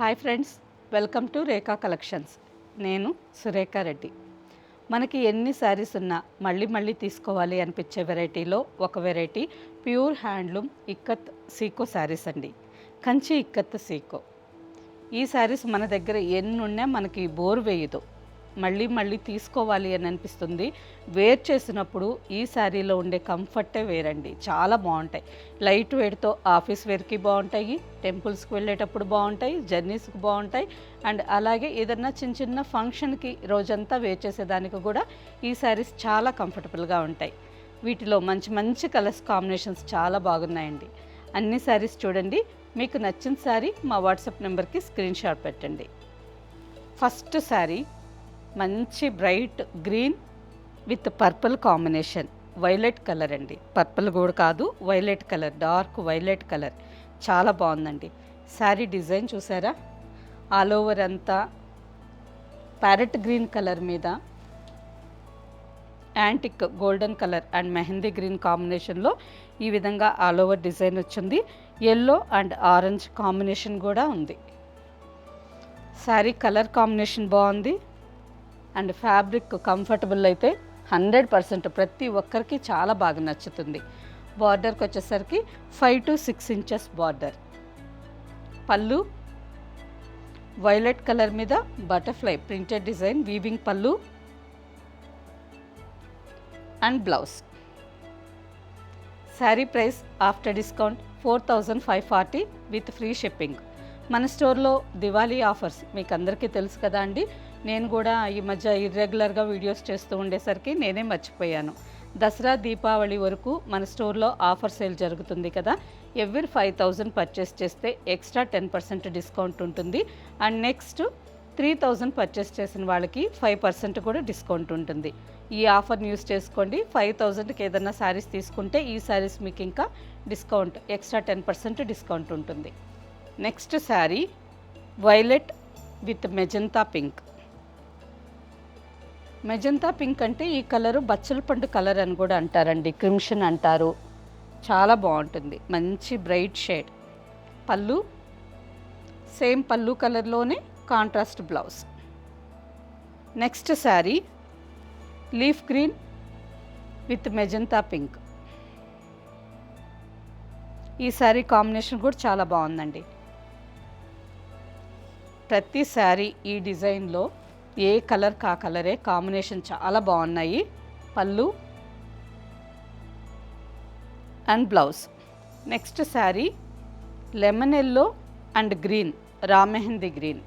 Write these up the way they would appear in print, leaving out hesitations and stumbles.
Hi friends, welcome to Rekha collections. నేను సురేఖ రెడ్డి. మనకి ఎన్ని శారీస్ ఉన్నా మళ్ళీ మళ్ళీ తీసుకోవాలి అనిపించే వెరైటీలో ఒక వెరైటీ ప్యూర్ హ్యాండ్లూమ్ ఇక్కత్ సీకో శారీస్ అండి. కంచి ఇక్కత్ సీకో. ఈ శారీస్ మన దగ్గర ఎన్నున్నా మనకి బోర్ వేయదు, మళ్ళీ మళ్ళీ తీసుకోవాలి అని అనిపిస్తుంది. వేర్ చేసినప్పుడు ఈ శారీలో ఉండే కంఫర్టే వేరండి, చాలా బాగుంటాయి. లైట్ వెయిట్తో ఆఫీస్ వేర్కి బాగుంటాయి, టెంపుల్స్కి వెళ్ళేటప్పుడు బాగుంటాయి, జర్నీస్కి బాగుంటాయి. అండ్ అలాగే ఏదన్నా చిన్న చిన్న ఫంక్షన్కి రోజంతా వేర్ చేసేదానికి కూడా ఈ శారీస్ చాలా కంఫర్టబుల్గా ఉంటాయి. వీటిలో మంచి మంచి కలర్స్ కాంబినేషన్స్ చాలా బాగున్నాయండి. అన్ని శారీస్ చూడండి, మీకు నచ్చిన శారీ మా వాట్సాప్ నెంబర్కి స్క్రీన్ షాట్ పెట్టండి. ఫస్ట్ శారీ మంచి bright green with purple combination, violet colour అండి. పర్పుల్ కూడా కాదు, violet colour, dark violet colour, చాలా బాగుందండి. శారీ డిజైన్ చూసారా? ఆల్ ఓవర్ అంతా ప్యారెట్ గ్రీన్ కలర్ మీద antique golden colour and mehndi green కాంబినేషన్లో ఈ విధంగా ఆల్ ఓవర్ డిజైన్ వచ్చింది. ఎల్లో అండ్ ఆరెంజ్ కాంబినేషన్ కూడా ఉంది. శారీ కలర్ కాంబినేషన్ బాగుంది అండ్ ఫ్యాబ్రిక్ కంఫర్టబుల్ అయితే 100% ప్రతి ఒక్కరికి చాలా బాగా నచ్చుతుంది. బార్డర్కి వచ్చేసరికి 5 to 6 inches బార్డర్. పళ్ళు వైలెట్ కలర్ మీద బటర్ఫ్లై ప్రింటెడ్ డిజైన్, వీవింగ్ పళ్ళు and blouse. Sari price after discount 4540 with free shipping. మన స్టోర్లో దివాళీ ఆఫర్స్ మీకు అందరికీ తెలుసు కదా అండి. నేను కూడా ఈ మధ్య ఇర్రెగ్యులర్గా వీడియోస్ చేస్తూ ఉండేసరికి నేనే మర్చిపోయాను. దసరా దీపావళి వరకు మన స్టోర్లో ఆఫర్ సేల్ జరుగుతుంది కదా. ఎవ్రీ 5000 పర్చేస్ చేస్తే ఎక్స్ట్రా 10% డిస్కౌంట్ ఉంటుంది. అండ్ నెక్స్ట్ 3000 పర్చేస్ చేసిన వాళ్ళకి 5% కూడా డిస్కౌంట్ ఉంటుంది. ఈ ఆఫర్ని యూస్ చేసుకోండి. 5000కి ఏదైనా శారీస్ తీసుకుంటే ఈ శారీస్ మీకు ఇంకా డిస్కౌంట్ ఎక్స్ట్రా 10% డిస్కౌంట్ ఉంటుంది. Next sari violet with magenta pink. Magenta pink అంటే ఈ కలరు బచ్చల పండు కలర్ అని కూడా అంటారండి, క్రిమ్షన్ అంటారు. చాలా బాగుంటుంది, మంచి బ్రైట్ షేడ్. పళ్ళు సేమ్ పళ్ళు కలర్లోనే contrast blouse. Next sari leaf green with magenta pink. ఈ శారీ కాంబినేషన్ కూడా చాలా బాగుందండి. ప్రతి శారీ ఈ డిజైన్లో ఏ కలర్ కా కలరే కాంబినేషన్ చాలా బాగున్నాయి. Pallu and blouse. Next sari lemon yellow and green, raw mehndi green.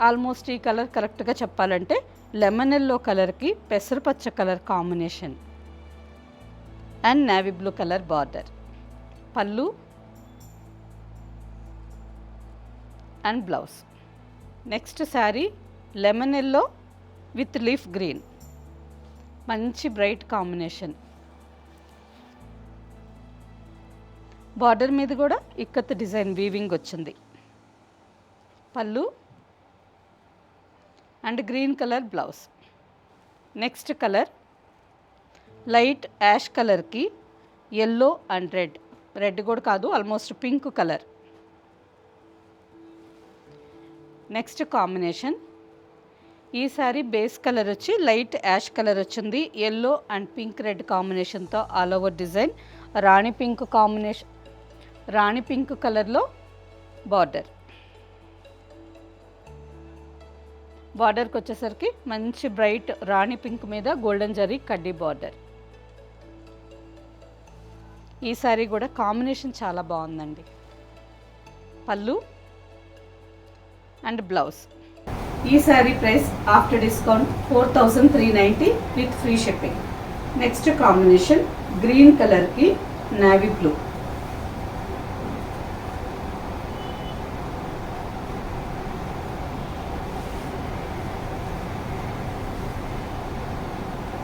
Almost ఈ కలర్ కరెక్ట్గా చెప్పాలంటే లెమన్ ఎల్లో కలర్కి పెసరపచ్చ colour combination and navy blue colour border. Pallu and blouse. Next sari lemon yellow with leaf green, మంచి బ్రైట్ కాంబినేషన్. బార్డర్ మీద కూడా ikat design weaving వచ్చింది. Pallu and green colour blouse. Next colour light ash కలర్కి yellow and red, red కూడా కాదు almost pink colour. Next combination ఈ sorry base colour వచ్చి light ash colour వచ్చింది. ఎల్లో అండ్ పింక్ రెడ్ కాంబినేషన్తో ఆల్ ఓవర్ డిజైన్. రాణి pink combination, రాణి pink కలర్లో border. బార్డర్కి వచ్చేసరికి మంచి బ్రైట్ రాణి పింక్ మీద గోల్డెన్ జరీ కడ్డీ బార్డర్. ఈ సారీ కూడా కాంబినేషన్ చాలా బాగుందండి. పళ్ళు అండ్ బ్లౌజ్. ఈ sari price after discount 4390 with free shipping. Next combination green కలర్కి నేవీ బ్లూ.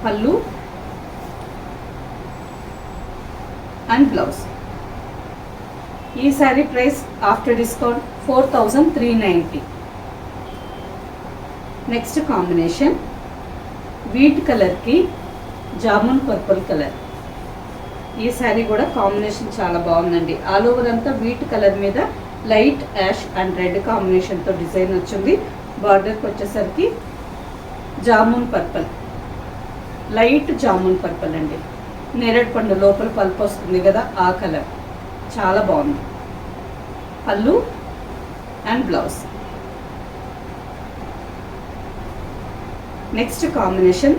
పళ్ళు అండ్ బ్లౌజ్. ఈ sari price after discount 4390. Next combination wheat కలర్కి జామున్ పర్పుల్ కలర్. ఈ శారీ కూడా కాంబినేషన్ చాలా బాగుందండి. ఆల్ ఓవర్ అంతా వీట్ కలర్ మీద లైట్ యాష్ అండ్ రెడ్ కాంబినేషన్తో డిజైన్ వచ్చింది. బార్డర్కి వచ్చేసరికి jamun purple, light jamun purple అండి. నేరేడు పండు లోపల పల్పు వస్తుంది కదా, ఆ కలర్ చాలా బాగుంది. Pallu and blouse. Next combination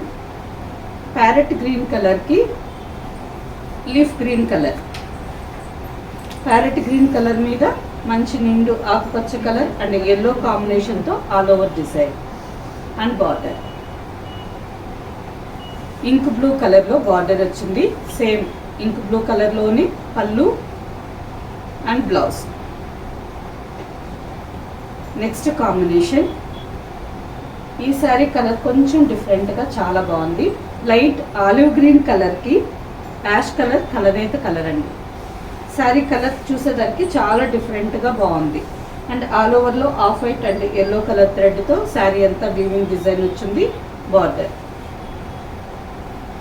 parrot green కలర్కి leaf green colour. Parrot green colour మీద మంచి నిండు ఆకుపచ్చ కలర్ అండ్ ఎల్లో కాంబినేషన్తో all over design and border. Ink blue కలర్లో బార్డర్ వచ్చింది. సేమ్ ఇంక్ బ్లూ కలర్లోని pallu and blouse. Next combination ఈ శారీ కలర్ కొంచెం డిఫరెంట్గా చాలా బాగుంది. లైట్ ఆలివ్ గ్రీన్ కలర్కి యాష్ కలర్ అయితే కలర్ అండి. శారీ కలర్ చూసేదానికి చాలా డిఫరెంట్గా బాగుంది. అండ్ ఆల్ ఓవర్లో off white and yellow colour థ్రెడ్తో శారీ అంతా వీవింగ్ డిజైన్ వచ్చింది. బార్డర్.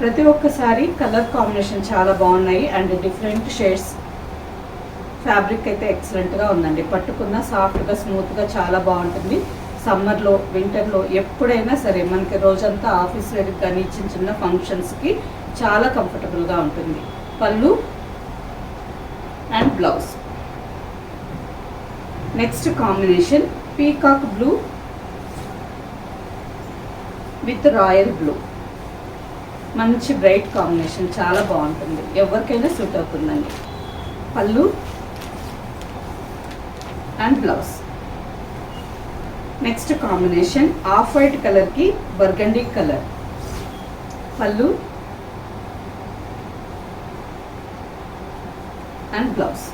ప్రతి ఒక్క శారీ కలర్ కాంబినేషన్ చాలా బాగున్నాయి అండ్ డిఫరెంట్ షేడ్స్. ఫ్యాబ్రిక్ అయితే ఎక్సలెంట్గా ఉందండి. పట్టుకున్న సాఫ్ట్గా స్మూత్గా చాలా బాగుంటుంది. సమ్మర్లో వింటర్లో ఎప్పుడైనా సరే మనకి రోజంతా ఆఫీస్ వేర్కి కానీ చిన్న చిన్న ఫంక్షన్స్కి చాలా కంఫర్టబుల్గా ఉంటుంది. పళ్ళు and blouse. Next combination peacock blue with royal blue. మంచి బ్రైట్ కాంబినేషన్, చాలా బాగుంటుంది. ఎవరికైనా సూట్ అవుతుందండి. పళ్ళు and blouse. Next combination off white కలర్కి burgundy colour. Pallu and blouse.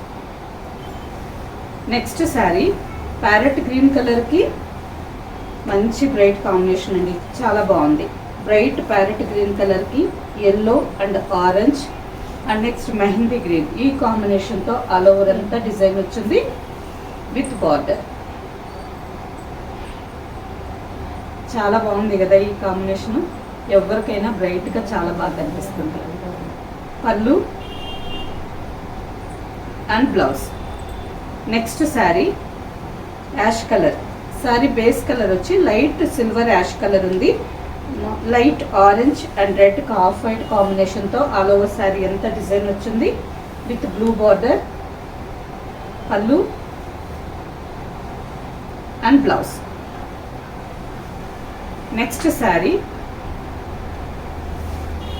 Next sari parrot green కలర్కి మంచి బ్రైట్ కాంబినేషన్ అండి, చాలా బాగుంది. బ్రైట్ ప్యారెట్ గ్రీన్ కలర్కి yellow and orange and next mehndi green, ఈ కాంబినేషన్తో ఆల్ ఓవర్ అంతా డిజైన్ వచ్చింది విత్ బార్డర్. చాలా బాగుంది కదా ఈ కాంబినేషన్. ఎవరికైనా బ్రైట్గా చాలా బాగా కనిపిస్తుంది. Pallu and blouse. Next sari ash colour. Sari base colour వచ్చి లైట్ సిల్వర్ యాష్ కలర్ ఉంది. Light orange and red off white కాంబినేషన్తో ఆల్ ఓవర్ శారీ ఎంత డిజైన్ వచ్చింది with blue border. Pallu and blouse. Next sari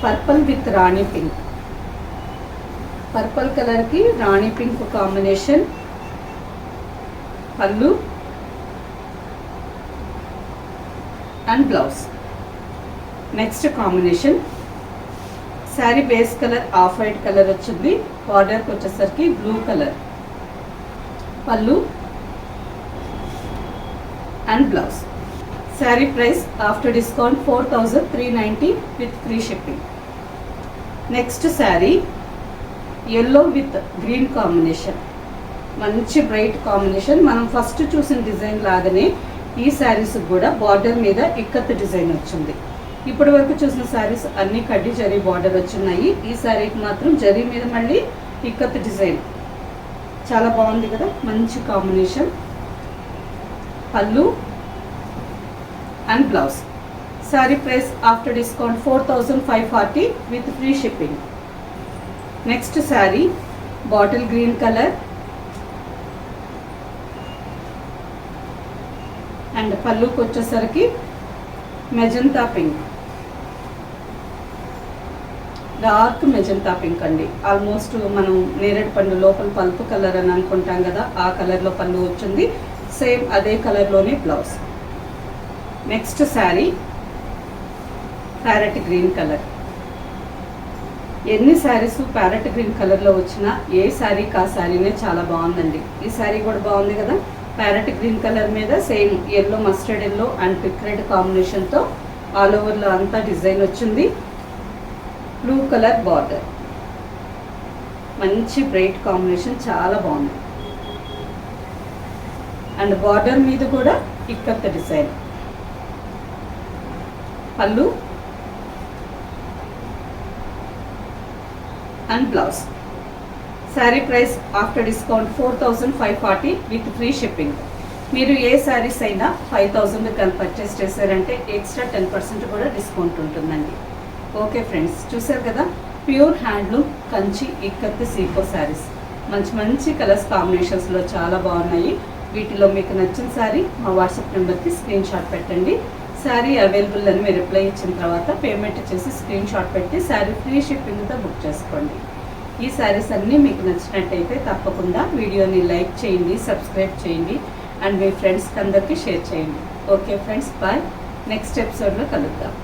purple with rani pink. Purple కలర్కి rani pink combination. Pallu and blouse. Next combination sari base colour off white colour వచ్చింది. బార్డర్కి వచ్చేసరికి blue colour. Pallu and blouse. Sari price after discount 4390 with free shipping. Next sari yellow with green combination, మంచి bright combination. మనం first చూసిన design లాగానే ఈ శారీస్ కూడా బార్డర్ మీద ఇక్కత్ డిజైన్ వచ్చింది. ఇప్పటి వరకు చూసిన శారీస్ అన్ని కడ్డీ జరీ బార్డర్ వచ్చినాయి. ఈ శారీకి మాత్రం జరీ మీద మళ్ళీ ఇక్కత్ డిజైన్, చాలా బాగుంది కదా, మంచి combination. Pallu and blouse. Sari price after discount 4540 with free shipping. Next sari bottle green colour and పళ్ళుకి వచ్చేసరికి magenta pink, dark magenta pink అండి. ఆల్మోస్ట్ మనం నేరేడు పండు లోపల పల్పు కలర్ అని అనుకుంటాం కదా, ఆ కలర్లో పళ్ళు వచ్చింది. సేమ్ అదే కలర్లోనే blouse. Next sari parrot green colour. ఎన్ని శారీస్ ప్యారెట్ గ్రీన్ కలర్లో వచ్చినా ఏ శారీకి ఆ శారీనే చాలా బాగుందండి. ఈ శారీ కూడా బాగుంది కదా, ప్యారెట్ గ్రీన్ కలర్ మీద same yellow, mustard yellow and pink red కాంబినేషన్తో ఆల్ ఓవర్లో అంతా డిజైన్ వచ్చింది. బ్లూ కలర్ బార్డర్, మంచి బ్రైట్ కాంబినేషన్, చాలా బాగుంది. అండ్ బార్డర్ మీద కూడా ikat design. Pallu and blouse. Sari price after discount 4540 with free shipping. మీరు ఏ శారీస్ అయినా 5000 కానీ పర్చేస్ చేశారంటే ఎక్స్ట్రా 10% కూడా డిస్కౌంట్ ఉంటుందండి. ఓకే ఫ్రెండ్స్, చూసారు కదా, ప్యూర్ హ్యాండ్లూమ్ కంచి ఇక్కత్ సీకో శారీస్ మంచి మంచి కలర్స్ కాంబినేషన్స్లో చాలా బాగున్నాయి. వీటిలో మీకు నచ్చిన శారీ మా వాట్సాప్ నెంబర్కి స్క్రీన్ షాట్ పెట్టండి. శారీ అవైలబుల్ అని మీరు రిప్లై ఇచ్చిన తర్వాత పేమెంట్ చేసి స్క్రీన్ షాట్ పెట్టి శారీ ఫ్రీ షిప్పింగ్తో బుక్ చేసుకోండి. ఈ శారీస్ అన్నీ మీకు నచ్చినట్టయితే తప్పకుండా వీడియోని లైక్ చేయండి, సబ్స్క్రైబ్ చేయండి అండ్ మీ ఫ్రెండ్స్కి అందరికీ షేర్ చేయండి. Okay friends, bye. నెక్స్ట్ ఎపిసోడ్లో కలుద్దాం.